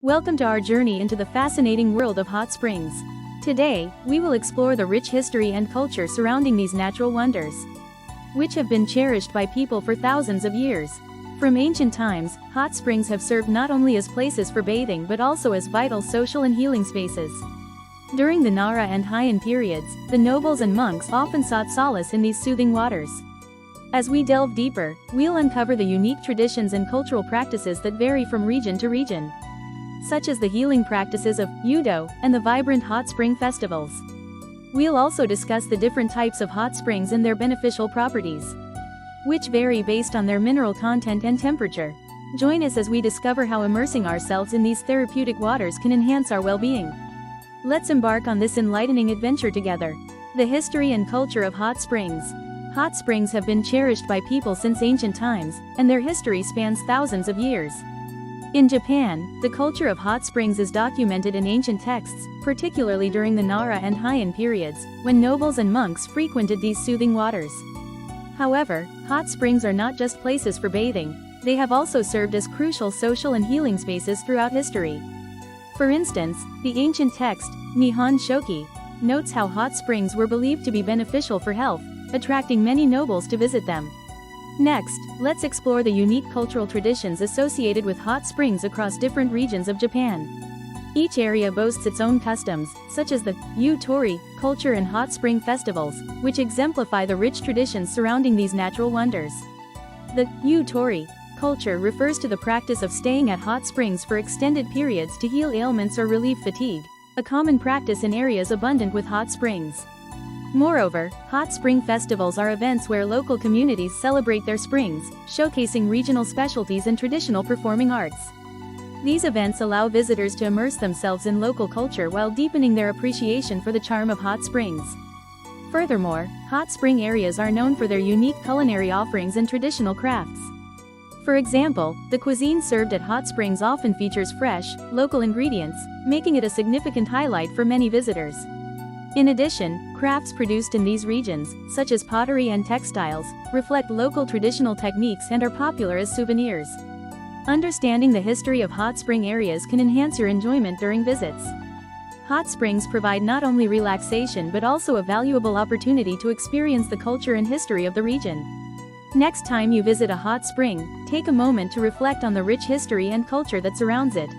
Welcome to our journey into the fascinating world of hot springs. Today, we will explore the rich history and culture surrounding these natural wonders, which have been cherished by people for thousands of years. From ancient times, hot springs have served not only as places for bathing but also as vital social and healing spaces. During the Nara and Heian periods, the nobles and monks often sought solace in these soothing waters. As we delve deeper, we'll uncover the unique traditions and cultural practices that vary from region to region, such as the healing practices of Udo and the vibrant hot spring festivals. We'll also discuss the different types of hot springs and their beneficial properties, which vary based on their mineral content and temperature. Join us as we discover how immersing ourselves in these therapeutic waters can enhance our well-being. Let's embark on this enlightening adventure together. The history and culture of hot springs. Hot springs have been cherished by people since ancient times, and their history spans thousands of years. In Japan, the culture of hot springs is documented in ancient texts, particularly during the Nara and Heian periods, when nobles and monks frequented these soothing waters. However, hot springs are not just places for bathing, they have also served as crucial social and healing spaces throughout history. For instance, the ancient text, Nihon Shoki, notes how hot springs were believed to be beneficial for health, attracting many nobles to visit them. Next, let's explore the unique cultural traditions associated with hot springs across different regions of Japan. Each area boasts its own customs, such as the Yu-Tori culture and hot spring festivals, which exemplify the rich traditions surrounding these natural wonders. The Yu-Tori culture refers to the practice of staying at hot springs for extended periods to heal ailments or relieve fatigue, a common practice in areas abundant with hot springs. Moreover, hot spring festivals are events where local communities celebrate their springs, showcasing regional specialties and traditional performing arts. These events allow visitors to immerse themselves in local culture while deepening their appreciation for the charm of hot springs. Furthermore, hot spring areas are known for their unique culinary offerings and traditional crafts. For example, the cuisine served at hot springs often features fresh, local ingredients, making it a significant highlight for many visitors. In addition, crafts produced in these regions, such as pottery and textiles, reflect local traditional techniques and are popular as souvenirs. Understanding the history of hot spring areas can enhance your enjoyment during visits. Hot springs provide not only relaxation but also a valuable opportunity to experience the culture and history of the region. Next time you visit a hot spring, take a moment to reflect on the rich history and culture that surrounds it.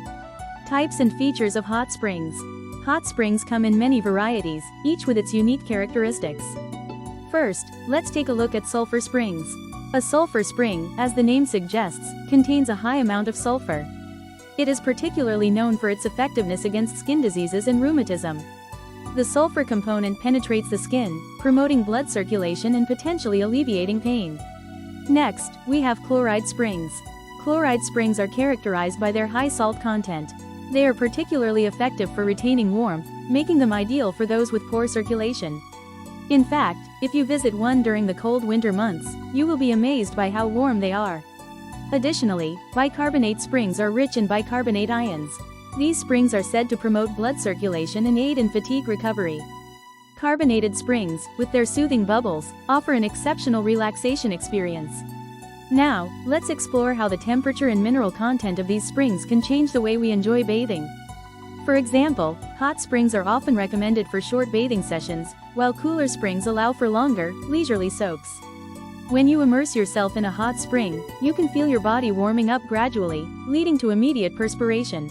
Types and features of hot springs. Hot springs come in many varieties, each with its unique characteristics. First, let's take a look at sulfur springs. A sulfur spring, as the name suggests, contains a high amount of sulfur. It is particularly known for its effectiveness against skin diseases and rheumatism. The sulfur component penetrates the skin, promoting blood circulation and potentially alleviating pain. Next, we have chloride springs. Chloride springs are characterized by their high salt content. They are particularly effective for retaining warmth, making them ideal for those with poor circulation. In fact, if you visit one during the cold winter months, you will be amazed by how warm they are. Additionally, bicarbonate springs are rich in bicarbonate ions. These springs are said to promote blood circulation and aid in fatigue recovery. Carbonated springs, with their soothing bubbles, offer an exceptional relaxation experience. Now, let's explore how the temperature and mineral content of these springs can change the way we enjoy bathing. For example, hot springs are often recommended for short bathing sessions, while cooler springs allow for longer, leisurely soaks. When you immerse yourself in a hot spring, you can feel your body warming up gradually, leading to immediate perspiration.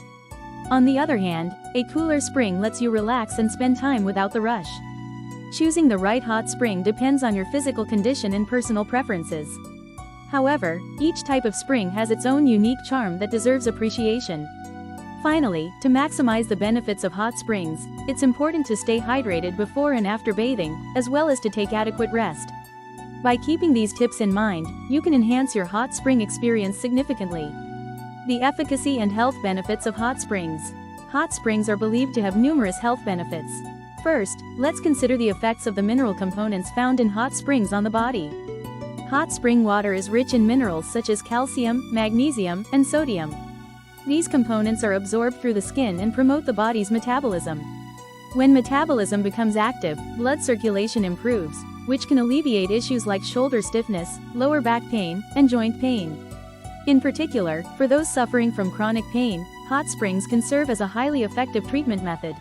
On the other hand, a cooler spring lets you relax and spend time without the rush. Choosing the right hot spring depends on your physical condition and personal preferences. However, each type of spring has its own unique charm that deserves appreciation. Finally, to maximize the benefits of hot springs, it's important to stay hydrated before and after bathing, as well as to take adequate rest. By keeping these tips in mind, you can enhance your hot spring experience significantly. The efficacy and health benefits of hot springs. Hot springs are believed to have numerous health benefits. First, let's consider the effects of the mineral components found in hot springs on the body. Hot spring water is rich in minerals such as calcium, magnesium, and sodium. These components are absorbed through the skin and promote the body's metabolism. When metabolism becomes active, blood circulation improves, which can alleviate issues like shoulder stiffness, lower back pain, and joint pain. In particular, for those suffering from chronic pain, hot springs can serve as a highly effective treatment method.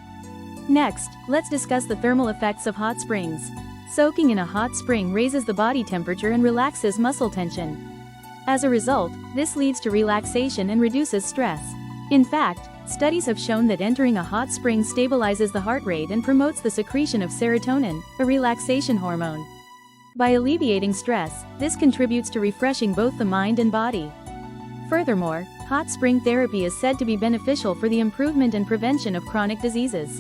Next, let's discuss the thermal effects of hot springs. Soaking in a hot spring raises the body temperature and relaxes muscle tension. As a result, this leads to relaxation and reduces stress. In fact, studies have shown that entering a hot spring stabilizes the heart rate and promotes the secretion of serotonin, a relaxation hormone. By alleviating stress, this contributes to refreshing both the mind and body. Furthermore, hot spring therapy is said to be beneficial for the improvement and prevention of chronic diseases.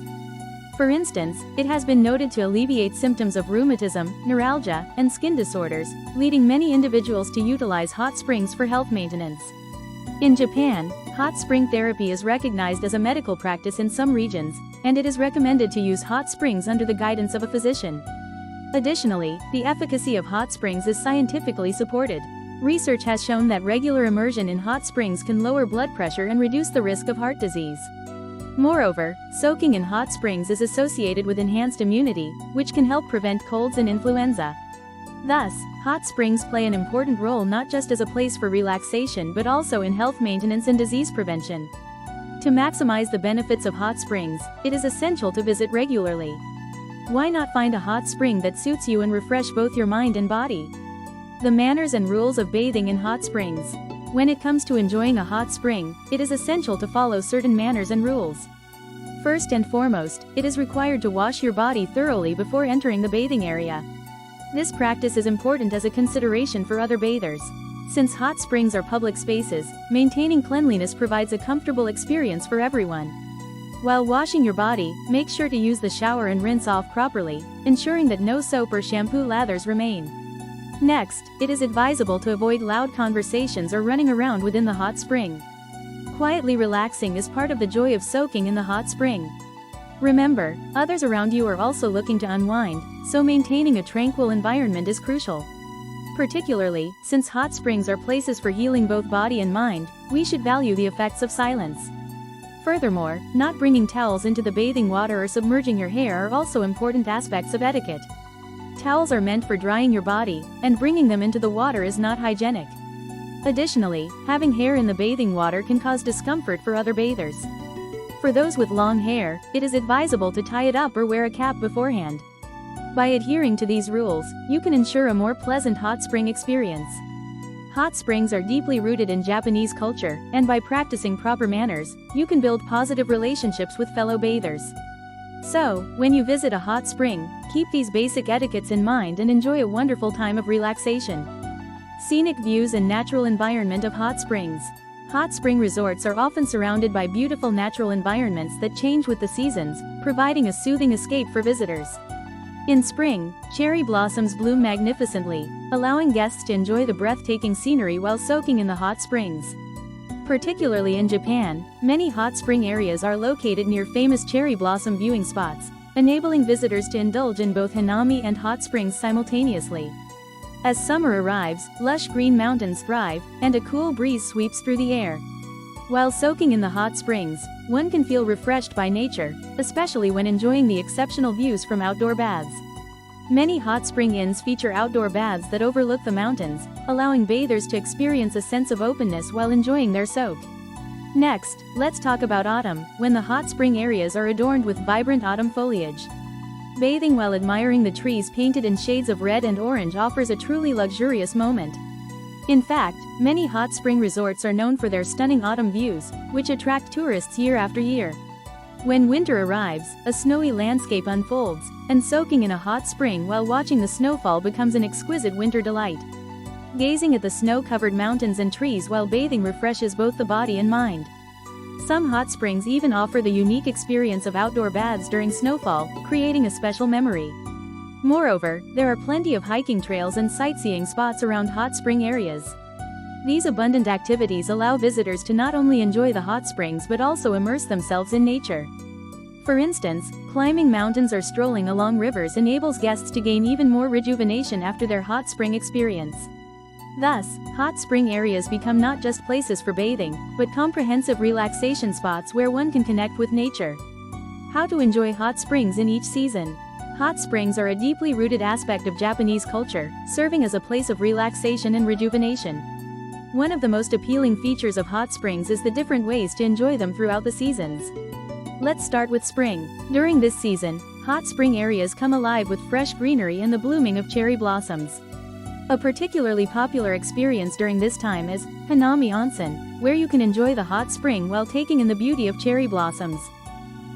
For instance, it has been noted to alleviate symptoms of rheumatism, neuralgia, and skin disorders, leading many individuals to utilize hot springs for health maintenance. In Japan, hot spring therapy is recognized as a medical practice in some regions, and it is recommended to use hot springs under the guidance of a physician. Additionally, the efficacy of hot springs is scientifically supported. Research has shown that regular immersion in hot springs can lower blood pressure and reduce the risk of heart disease. Moreover, soaking in hot springs is associated with enhanced immunity, which can help prevent colds and influenza. Thus, hot springs play an important role not just as a place for relaxation but also in health maintenance and disease prevention. To maximize the benefits of hot springs, it is essential to visit regularly. Why not find a hot spring that suits you and refresh both your mind and body? The manners and rules of bathing in hot springs. When it comes to enjoying a hot spring, it is essential to follow certain manners and rules. First and foremost, it is required to wash your body thoroughly before entering the bathing area. This practice is important as a consideration for other bathers. Since hot springs are public spaces, maintaining cleanliness provides a comfortable experience for everyone. While washing your body, make sure to use the shower and rinse off properly, ensuring that no soap or shampoo lathers remain. Next, it is advisable to avoid loud conversations or running around within the hot spring. Quietly relaxing is part of the joy of soaking in the hot spring. Remember, others around you are also looking to unwind, so maintaining a tranquil environment is crucial. Particularly, since hot springs are places for healing both body and mind, we should value the effects of silence. Furthermore, not bringing towels into the bathing water or submerging your hair are also important aspects of etiquette. Towels are meant for drying your body, and bringing them into the water is not hygienic. Additionally, having hair in the bathing water can cause discomfort for other bathers. For those with long hair, it is advisable to tie it up or wear a cap beforehand. By adhering to these rules, you can ensure a more pleasant hot spring experience. Hot springs are deeply rooted in Japanese culture, and by practicing proper manners, you can build positive relationships with fellow bathers. So, when you visit a hot spring, keep these basic etiquettes in mind and enjoy a wonderful time of relaxation. Scenic views and natural environment of hot springs. Hot spring resorts are often surrounded by beautiful natural environments that change with the seasons, providing a soothing escape for visitors. In spring, cherry blossoms bloom magnificently, allowing guests to enjoy the breathtaking scenery while soaking in the hot springs. Particularly in Japan, many hot spring areas are located near famous cherry blossom viewing spots, enabling visitors to indulge in both hanami and hot springs simultaneously. As summer arrives, lush green mountains thrive, and a cool breeze sweeps through the air. While soaking in the hot springs, one can feel refreshed by nature, especially when enjoying the exceptional views from outdoor baths. Many hot spring inns feature outdoor baths that overlook the mountains, allowing bathers to experience a sense of openness while enjoying their soak. Next, let's talk about autumn, when the hot spring areas are adorned with vibrant autumn foliage. Bathing while admiring the trees painted in shades of red and orange offers a truly luxurious moment. In fact, many hot spring resorts are known for their stunning autumn views, which attract tourists year after year. When winter arrives, a snowy landscape unfolds, and soaking in a hot spring while watching the snowfall becomes an exquisite winter delight. Gazing at the snow-covered mountains and trees while bathing refreshes both the body and mind. Some hot springs even offer the unique experience of outdoor baths during snowfall, creating a special memory. Moreover, there are plenty of hiking trails and sightseeing spots around hot spring areas. These abundant activities allow visitors to not only enjoy the hot springs but also immerse themselves in nature. For instance, climbing mountains or strolling along rivers enables guests to gain even more rejuvenation after their hot spring experience. Thus, hot spring areas become not just places for bathing, but comprehensive relaxation spots where one can connect with nature. How to enjoy hot springs in each season. Hot springs are a deeply rooted aspect of Japanese culture, serving as a place of relaxation and rejuvenation. One of the most appealing features of hot springs is the different ways to enjoy them throughout the seasons. Let's start with spring. During this season, hot spring areas come alive with fresh greenery and the blooming of cherry blossoms. A particularly popular experience during this time is Hanami Onsen, where you can enjoy the hot spring while taking in the beauty of cherry blossoms.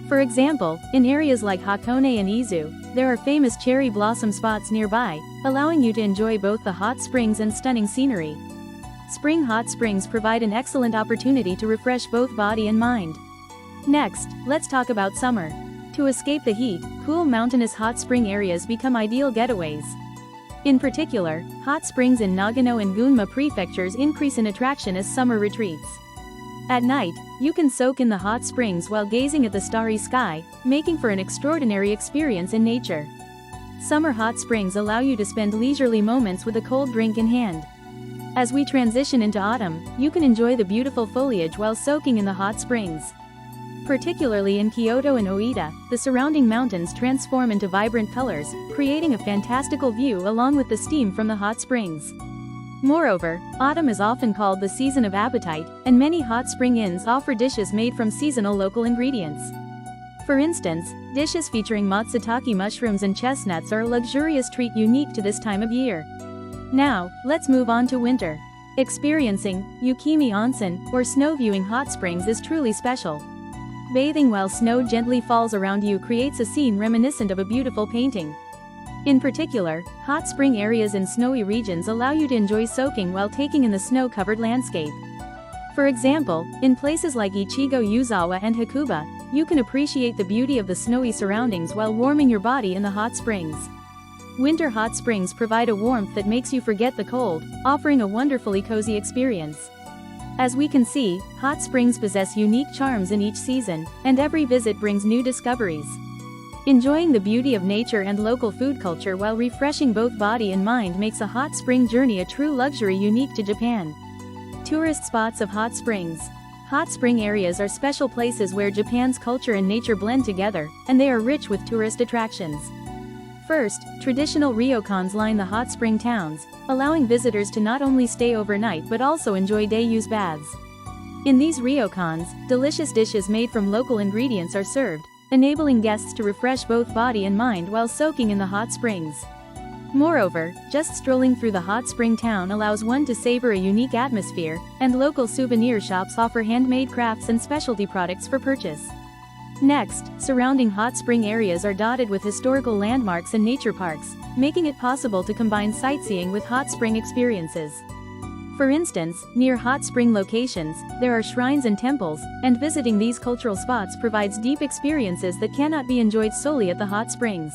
For example, in areas like Hakone and Izu, there are famous cherry blossom spots nearby, allowing you to enjoy both the hot springs and stunning scenery. Spring hot springs provide an excellent opportunity to refresh both body and mind. Next, let's talk about summer. To escape the heat, cool mountainous hot spring areas become ideal getaways. In particular, hot springs in Nagano and Gunma prefectures increase in attraction as summer retreats. At night, you can soak in the hot springs while gazing at the starry sky, making for an extraordinary experience in nature. Summer hot springs allow you to spend leisurely moments with a cold drink in hand. As we transition into autumn, you can enjoy the beautiful foliage while soaking in the hot springs. Particularly in Kyoto and Oita, the surrounding mountains transform into vibrant colors, creating a fantastical view along with the steam from the hot springs. Moreover, autumn is often called the season of appetite, and many hot spring inns offer dishes made from seasonal local ingredients. For instance, dishes featuring matsutake mushrooms and chestnuts are a luxurious treat unique to this time of year. Now, let's move on to winter. Experiencing Yukimi Onsen, or snow-viewing hot springs, is truly special. Bathing while snow gently falls around you creates a scene reminiscent of a beautiful painting. In particular, hot spring areas in snowy regions allow you to enjoy soaking while taking in the snow-covered landscape. For example, in places like Ichigo Yuzawa and Hakuba, you can appreciate the beauty of the snowy surroundings while warming your body in the hot springs. Winter hot springs provide a warmth that makes you forget the cold, offering a wonderfully cozy experience. As we can see, hot springs possess unique charms in each season, and every visit brings new discoveries. Enjoying the beauty of nature and local food culture while refreshing both body and mind makes a hot spring journey a true luxury unique to Japan. Tourist spots of hot springs. Hot spring areas are special places where Japan's culture and nature blend together, and they are rich with tourist attractions. First, traditional ryokans line the hot spring towns, allowing visitors to not only stay overnight but also enjoy day-use baths. In these ryokans, delicious dishes made from local ingredients are served, enabling guests to refresh both body and mind while soaking in the hot springs. Moreover, just strolling through the hot spring town allows one to savor a unique atmosphere, and local souvenir shops offer handmade crafts and specialty products for purchase. Next, surrounding hot spring areas are dotted with historical landmarks and nature parks, making it possible to combine sightseeing with hot spring experiences. For instance, near hot spring locations, there are shrines and temples, and visiting these cultural spots provides deep experiences that cannot be enjoyed solely at the hot springs.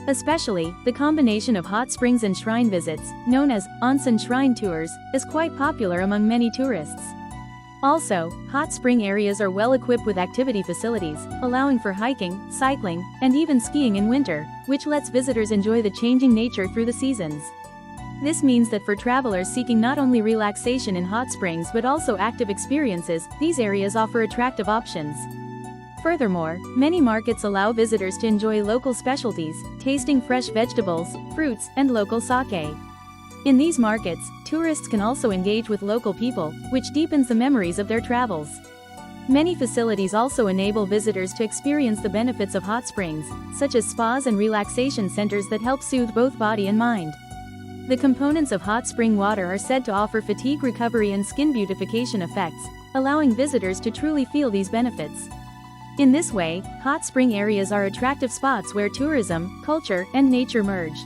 Especially, the combination of hot springs and shrine visits, known as onsen shrine tours, is quite popular among many tourists. Also, hot spring areas are well equipped with activity facilities, allowing for hiking, cycling, and even skiing in winter, which lets visitors enjoy the changing nature through the seasons. This means that for travelers seeking not only relaxation in hot springs but also active experiences, these areas offer attractive options. Furthermore, many markets allow visitors to enjoy local specialties, tasting fresh vegetables, fruits, and local sake. In these markets, tourists can also engage with local people, which deepens the memories of their travels. Many facilities also enable visitors to experience the benefits of hot springs, such as spas and relaxation centers that help soothe both body and mind. The components of hot spring water are said to offer fatigue recovery and skin beautification effects, allowing visitors to truly feel these benefits. In this way, hot spring areas are attractive spots where tourism, culture, and nature merge.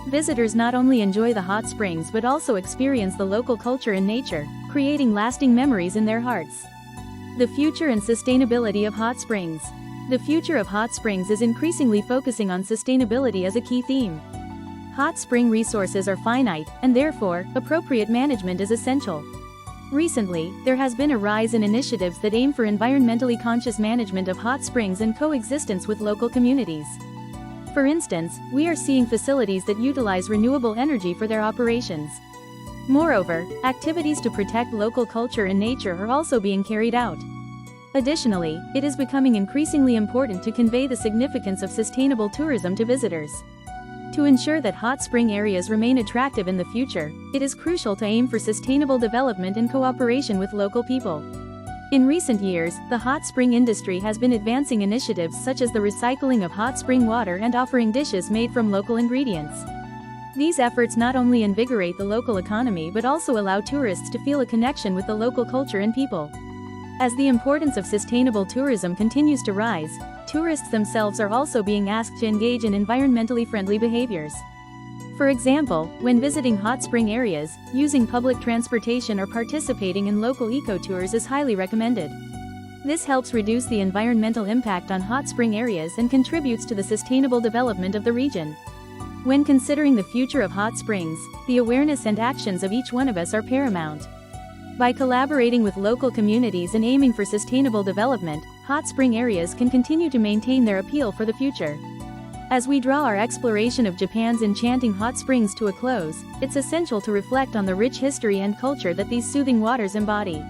Visitors not only enjoy the hot springs but also experience the local culture and nature, creating lasting memories in their hearts. The future and sustainability of hot springs. The future of hot springs is increasingly focusing on sustainability as a key theme. Hot spring resources are finite, and therefore, appropriate management is essential. Recently, there has been a rise in initiatives that aim for environmentally conscious management of hot springs and coexistence with local communities. For instance, we are seeing facilities that utilize renewable energy for their operations. Moreover, activities to protect local culture and nature are also being carried out. Additionally, it is becoming increasingly important to convey the significance of sustainable tourism to visitors. To ensure that hot spring areas remain attractive in the future, it is crucial to aim for sustainable development in cooperation with local people. In recent years, the hot spring industry has been advancing initiatives such as the recycling of hot spring water and offering dishes made from local ingredients. These efforts not only invigorate the local economy but also allow tourists to feel a connection with the local culture and people. As the importance of sustainable tourism continues to rise, tourists themselves are also being asked to engage in environmentally friendly behaviors. For example, when visiting hot spring areas, using public transportation or participating in local eco-tours is highly recommended. This helps reduce the environmental impact on hot spring areas and contributes to the sustainable development of the region. When considering the future of hot springs, the awareness and actions of each one of us are paramount. By collaborating with local communities and aiming for sustainable development, hot spring areas can continue to maintain their appeal for the future. As we draw our exploration of Japan's enchanting hot springs to a close, it's essential to reflect on the rich history and culture that these soothing waters embody.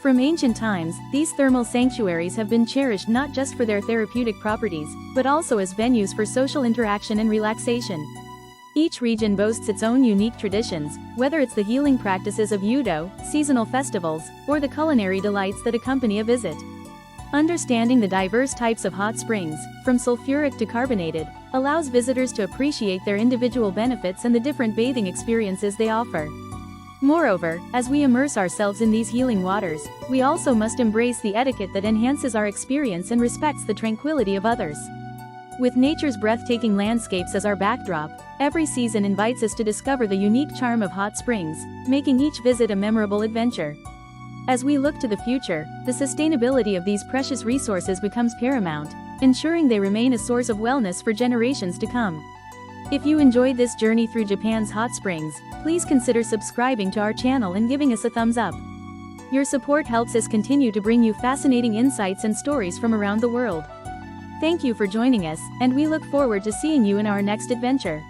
From ancient times, these thermal sanctuaries have been cherished not just for their therapeutic properties, but also as venues for social interaction and relaxation. Each region boasts its own unique traditions, whether it's the healing practices of Yudo, seasonal festivals, or the culinary delights that accompany a visit. Understanding the diverse types of hot springs, from sulfuric to carbonated, allows visitors to appreciate their individual benefits and the different bathing experiences they offer. Moreover, as we immerse ourselves in these healing waters, we also must embrace the etiquette that enhances our experience and respects the tranquility of others. With nature's breathtaking landscapes as our backdrop, every season invites us to discover the unique charm of hot springs, making each visit a memorable adventure. As we look to the future, the sustainability of these precious resources becomes paramount, ensuring they remain a source of wellness for generations to come. If you enjoyed this journey through Japan's hot springs, please consider subscribing to our channel and giving us a thumbs up. Your support helps us continue to bring you fascinating insights and stories from around the world. Thank you for joining us, and we look forward to seeing you in our next adventure.